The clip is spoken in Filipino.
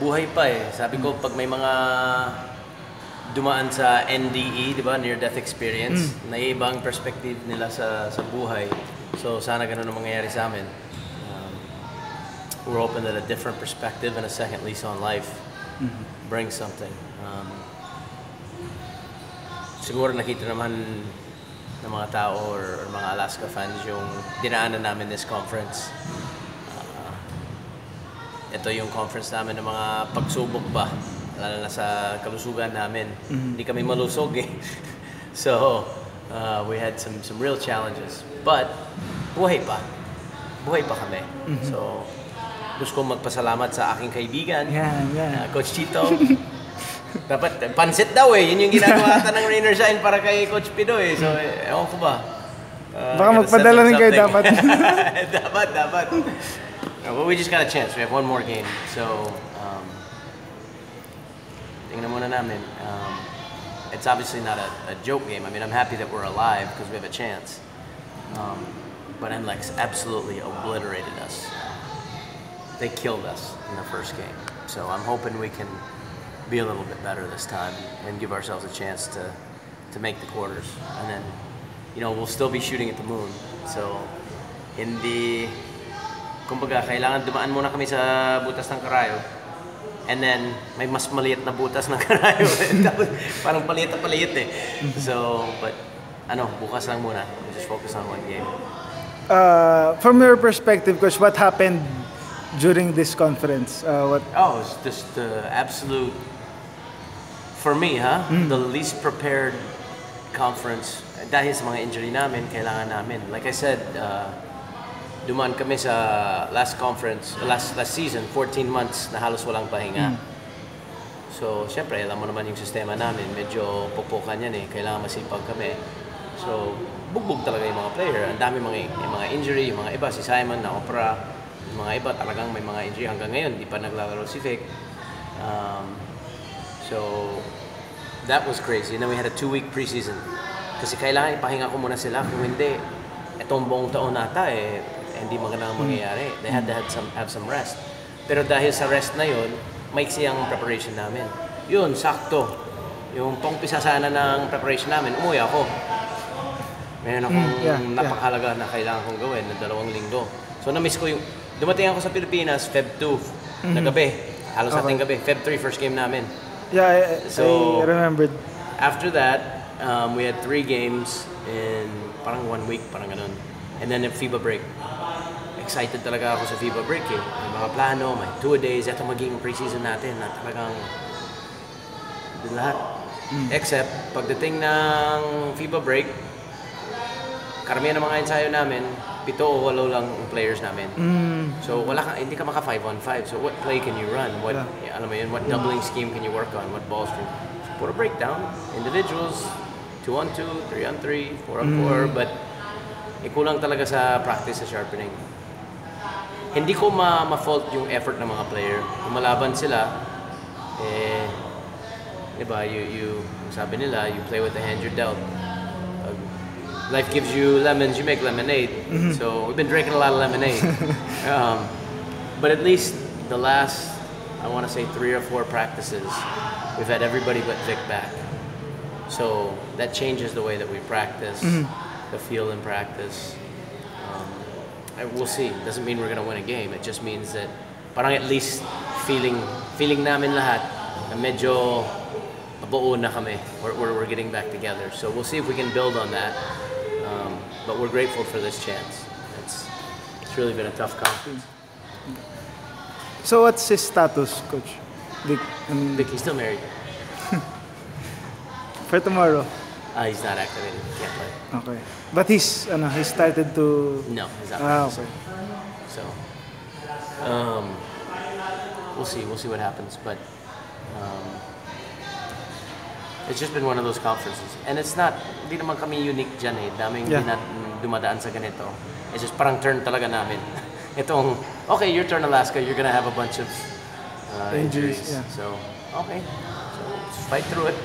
buhay pa eh. Sabi ko, pag may mga dumaan sa NDE, di ba, near-death experience, naiiba ang perspective nila sa buhay. So, sana ganun ang mangyayari sa amin. We're hoping that a different perspective and a second lease on life brings something. Siguro nakita naman ng mga tao or mga Alaska fans yung dinaanan namin this conference. Ito yung conference namin ng mga pagsubok ba, lalo na sa kalusugan namin. Hindi kami malusog eh. So, we had some real challenges. But, buhay pa. Buhay pa kami. So, gusto kong magpasalamat sa aking kaibigan, Coach Chito. Dapat, pansit daw eh. Yun yung ginagawa ata ng Rainer Shine para kay Coach Pido eh. So, ewan ko ba. Baka magpadala rin kayo dapat. dapat. Well, we just got a chance. We have one more game. So, tingnan muna namin. It's obviously not a joke game. I mean, I'm happy that we're alive because we have a chance. But NLEX absolutely obliterated us. They killed us in the first game. So I'm hoping we can be a little bit better this time and give ourselves a chance to make the quarters. And then, you know, we'll still be shooting at the moon. So, kumbaga, kailangan dumaan muna kami sa butas ng Karayo. And then, may mas maliit na butas ng Karayo. Parang paliit na paliit eh. So, but, bukas lang muna. We just focus on one game. From your perspective, Coach, what happened during this conference? It's just the absolute, for me, the least prepared conference. Dahil sa mga injury namin, kailangan namin. Like I said, dumaan kami sa last conference, last season, 14 months na halos walang pahinga. So, syempre, alam mo naman yung sistema namin, medyo pupukan yan eh, kailangan masipag kami. So, bugbog talaga yung mga player. Ang dami mga injury, yung mga iba, si Simon na opera. Yung mga iba talagang may mga injury hanggang ngayon, di pa naglalaro si Vic. So, that was crazy. And then we had a 2-week preseason. Kasi kailangan ipahinga ko muna sila. Kung hindi, itong buong taon nata hindi magandang mangyayari. They had to have some rest. Pero dahil sa rest na yun, maiksi ang preparation namin. Yun, sakto. Yung pangpisa sana ng preparation namin, umuwi ako. Mayroon akong napakahalaga na kailangan kong gawin na 2 linggo. So, na-miss ko yung dumating ako sa Pilipinas, Feb 2, na gabi. Halos ating gabi. Feb 3, first game namin. Yeah, I remembered. After that, we had 3 games in parang 1 week, parang ganun. And then a FIBA break. Excited talaga ako sa FIBA break eh. May mga plano, may 2-a-days. Ito magiging preseason natin na talagang lahat. Except, pagdating ng FIBA break, karamihan ng mga ensayo namin, 7 o 8 lang ang players namin. So hindi ka maka 5-on-5. So what play can you run? Alam mo yun, what doubling scheme can you work on? What ball stream? So put a breakdown. Individuals, 2-on-2, 3-on-3, 4-on-4. But kulang talaga sa practice sa sharpening. Hindi ko ma-fault yung effort ng mga player. Kung malaban sila, diba, sabi nila, you play with the hand you're dealt. Life gives you lemons, you make lemonade. So we've been drinking a lot of lemonade. But at least the last, I want to say 3 or 4 practices, we've had everybody but Vic back. So that changes the way that we practice, the feel in practice. We'll see. It doesn't mean we're going to win a game. It just means that parang at least feeling namin lahat na medyo buo na kami. We're getting back together. So we'll see if we can build on that. But we're grateful for this chance. It's really been a tough conference. So what's his status, Coach? Vic, he's still married. For tomorrow? He's not activated. Can't play. Okay. But he started to... No, he's not. Okay. So, we'll see. We'll see what happens. But it's just been one of those conferences. And it's not, hindi naman kami unique dyan eh. Daming hindi na dumadaan sa ganito. It's just parang turn talaga namin. Itong, okay, your turn Alaska, you're gonna have a bunch of injuries. Yeah. So, okay. So, just fight through it.